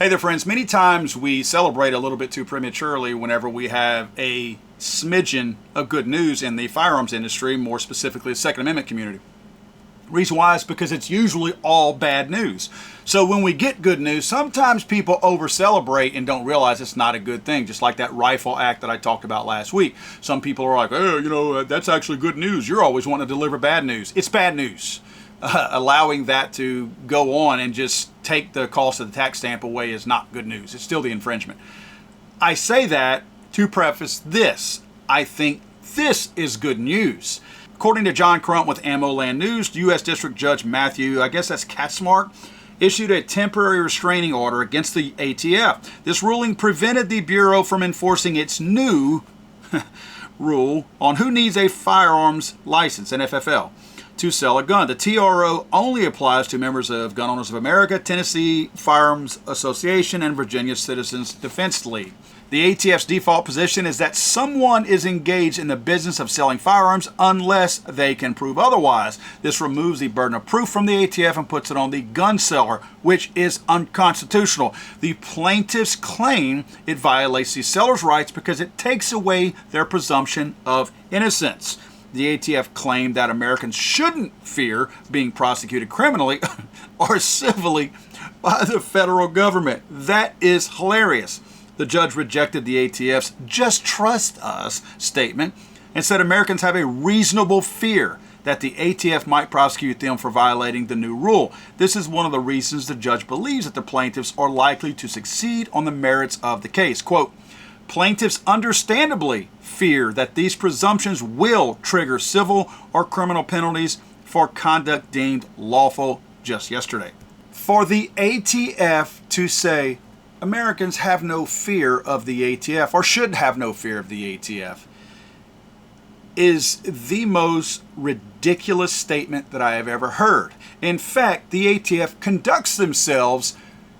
Hey there, friends. Many times we celebrate a little bit too prematurely whenever we have a smidgen of good news in the firearms industry, more specifically the Second Amendment community. Reason why is because it's usually all bad news. So when we get good news, sometimes people over-celebrate and don't realize it's not a good thing, just like that rifle act that I talked about last week. Some people are like, oh, that's actually good news. You're always wanting to deliver bad news. It's bad news. Allowing that to go on and just take the cost of the tax stamp away is not good news. It's still the infringement. I say that to preface this. I think this is good news. According to John Crump with Ammo Land News, U.S. District Judge Matthew, I guess that's Katzmark, issued a temporary restraining order against the ATF. This ruling prevented the Bureau from enforcing its new rule on who needs a firearms license, an FFL, to sell a gun. The TRO only applies to members of Gun Owners of America, Tennessee Firearms Association, and Virginia Citizens Defense League. The ATF's default position is that someone is engaged in the business of selling firearms unless they can prove otherwise. This removes the burden of proof from the ATF and puts it on the gun seller, which is unconstitutional. The plaintiffs claim it violates the seller's rights because it takes away their presumption of innocence. The ATF claimed that Americans shouldn't fear being prosecuted criminally or civilly by the federal government. That is hilarious. The judge rejected the ATF's "just trust us" statement and said Americans have a reasonable fear that the ATF might prosecute them for violating the new rule. This is one of the reasons the judge believes that the plaintiffs are likely to succeed on the merits of the case. Quote, plaintiffs understandably fear that these presumptions will trigger civil or criminal penalties for conduct deemed lawful just yesterday. For the ATF to say Americans have no fear of the ATF or should have no fear of the ATF is the most ridiculous statement that I have ever heard. In fact, the ATF conducts themselves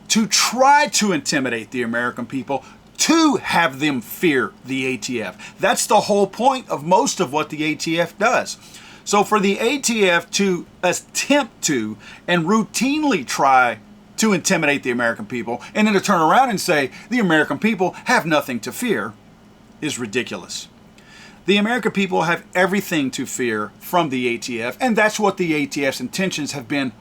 to try to intimidate the American people, to have them fear the ATF. That's the whole point of most of what the ATF does. So for the ATF to attempt to and routinely try to intimidate the American people and then to turn around and say the American people have nothing to fear is ridiculous. The American people have everything to fear from the ATF, and that's what the ATF's intentions have been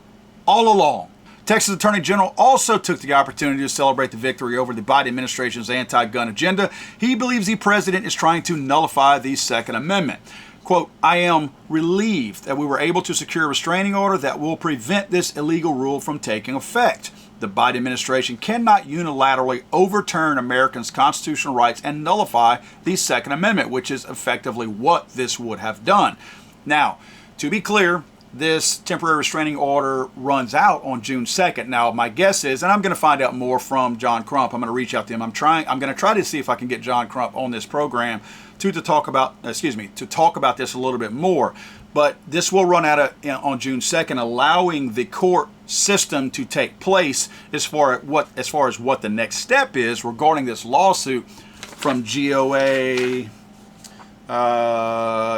all along. Texas Attorney General also took the opportunity to celebrate the victory over the Biden administration's anti-gun agenda. He believes the president is trying to nullify the Second Amendment. Quote, I am relieved that we were able to secure a restraining order that will prevent this illegal rule from taking effect. The Biden administration cannot unilaterally overturn Americans' constitutional rights and nullify the Second Amendment, which is effectively what this would have done. Now, to be clear, this temporary restraining order runs out on June 2nd. Now, my guess is, and I'm going to find out more from John Crump. I'm going to reach out to him. I'm going to try to see if I can get John Crump on this program to talk about this a little bit more. But this will run out on June 2nd, allowing the court system to take place as far as what the next step is regarding this lawsuit from GOA,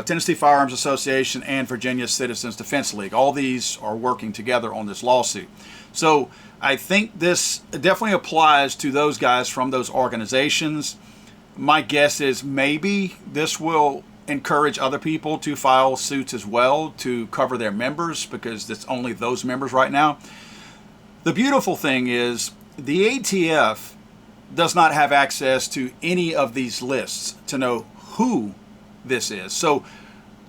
Tennessee Firearms Association, and Virginia Citizens Defense League. All these are working together on this lawsuit. So I think this definitely applies to those guys from those organizations. My guess is maybe this will encourage other people to file suits as well to cover their members, because it's only those members right now. The beautiful thing is the ATF does not have access to any of these lists to know who this is. So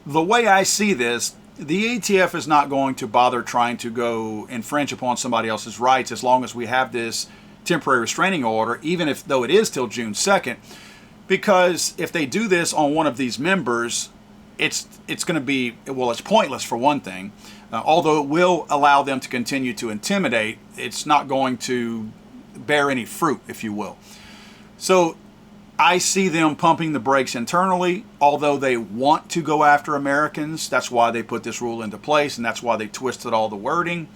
the way I see this, the ATF is not going to bother trying to go infringe upon somebody else's rights as long as we have this temporary restraining order, even though it is till June 2nd. Because if they do this on one of these members, it's going to be, well, it's pointless for one thing. Although it will allow them to continue to intimidate, it's not going to bear any fruit, if you will. So I see them pumping the brakes internally, although they want to go after Americans. That's why they put this rule into place, and that's why they twisted all the wording.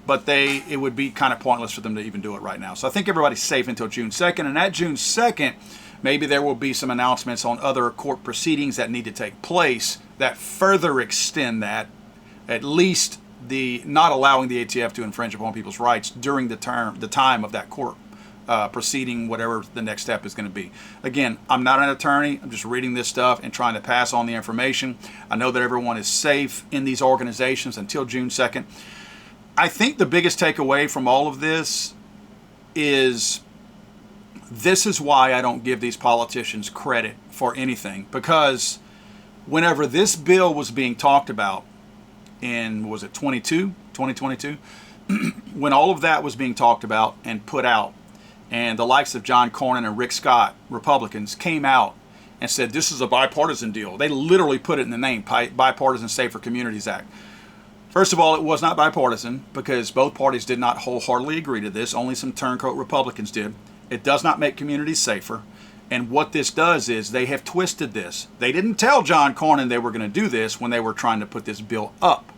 But it would be kind of pointless for them to even do it right now. So I think everybody's safe until June 2nd. And at June 2nd, maybe there will be some announcements on other court proceedings that need to take place that further extend that, at least the not allowing the ATF to infringe upon people's rights during the time of that court proceeding, whatever the next step is going to be. Again, I'm not an attorney. I'm just reading this stuff and trying to pass on the information. I know that everyone is safe in these organizations until June 2nd. I think the biggest takeaway from all of this is why I don't give these politicians credit for anything, because whenever this bill was being talked about in, was it 2022, when all of that was being talked about and put out, and the likes of John Cornyn and Rick Scott, Republicans, came out and said this is a bipartisan deal. They literally put it in the name, Bipartisan Safer Communities Act. First of all, it was not bipartisan because both parties did not wholeheartedly agree to this. Only some turncoat Republicans did. It does not make communities safer. And what this does is they have twisted this. They didn't tell John Cornyn they were going to do this when they were trying to put this bill up.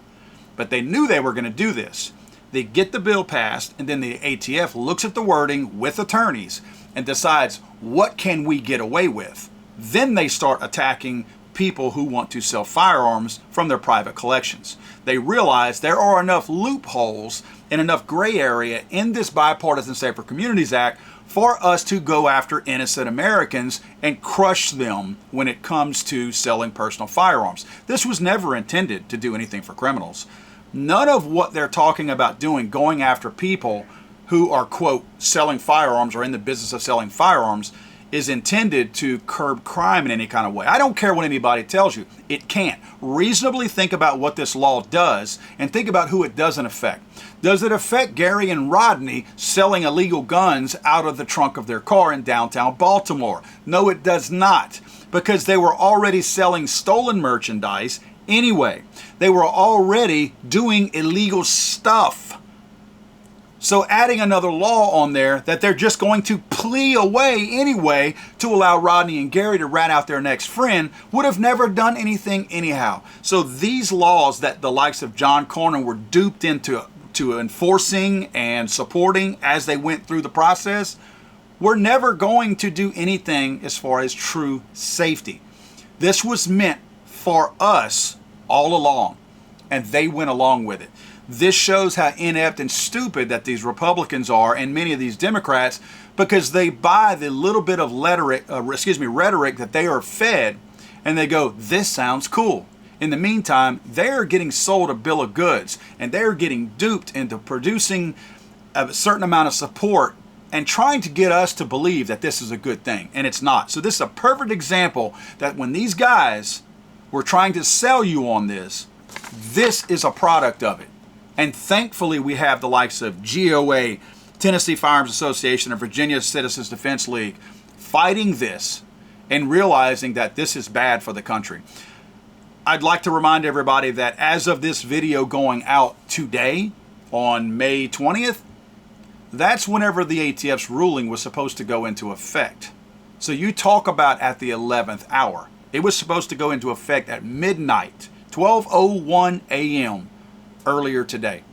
But they knew they were going to do this. They get the bill passed, and then the ATF looks at the wording with attorneys and decides, what can we get away with? Then they start attacking people who want to sell firearms from their private collections. They realize there are enough loopholes and enough gray area in this Bipartisan Safer Communities Act for us to go after innocent Americans and crush them when it comes to selling personal firearms. This was never intended to do anything for criminals. None of what they're talking about doing, going after people who are, quote, selling firearms or in the business of selling firearms, is intended to curb crime in any kind of way. I don't care what anybody tells you. It can't. Reasonably think about what this law does and think about who it doesn't affect. Does it affect Gary and Rodney selling illegal guns out of the trunk of their car in downtown Baltimore? No, it does not, because they were already selling stolen merchandise anyway. They were already doing illegal stuff. So adding another law on there that they're just going to plea away anyway to allow Rodney and Gary to rat out their next friend would have never done anything anyhow. So these laws that the likes of John Cornyn were duped into enforcing and supporting as they went through the process were never going to do anything as far as true safety. This was meant for us all along, and they went along with it. This shows how inept and stupid that these Republicans are and many of these Democrats, because they buy the little bit of rhetoric that they are fed, and they go, this sounds cool. In the meantime, they're getting sold a bill of goods, and they're getting duped into producing a certain amount of support and trying to get us to believe that this is a good thing, and it's not. So this is a perfect example that when these guys were trying to sell you on this, this is a product of it. And thankfully, we have the likes of GOA, Tennessee Firearms Association, and Virginia Citizens Defense League fighting this and realizing that this is bad for the country. I'd like to remind everybody that as of this video going out today, on May 20th, that's whenever the ATF's ruling was supposed to go into effect. So you talk about at the 11th hour. It was supposed to go into effect at midnight, 12:01 a.m. earlier today,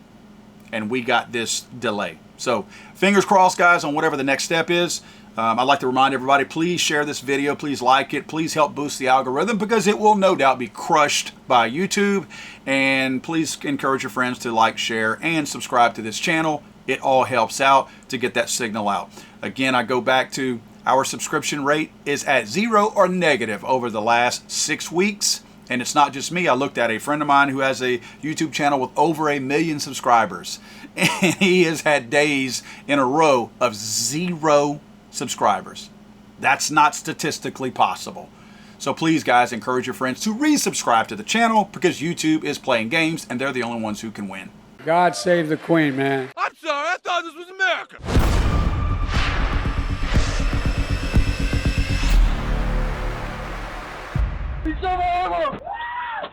and we got this delay. So fingers crossed, guys, on whatever the next step is. I'd like to remind everybody, please share this video, please like it, please help boost the algorithm, because it will no doubt be crushed by YouTube. And please encourage your friends to like, share, and subscribe to this channel. It all helps out to get that signal out. Again, I go back to our subscription rate is at 0 or negative over the last 6 weeks. And it's not just me. I looked at a friend of mine who has a YouTube channel with over 1 million subscribers. And he has had days in a row of 0 subscribers. That's not statistically possible. So please, guys, encourage your friends to resubscribe to the channel, because YouTube is playing games and they're the only ones who can win. God save the Queen, man. I'm sorry, I thought this was America.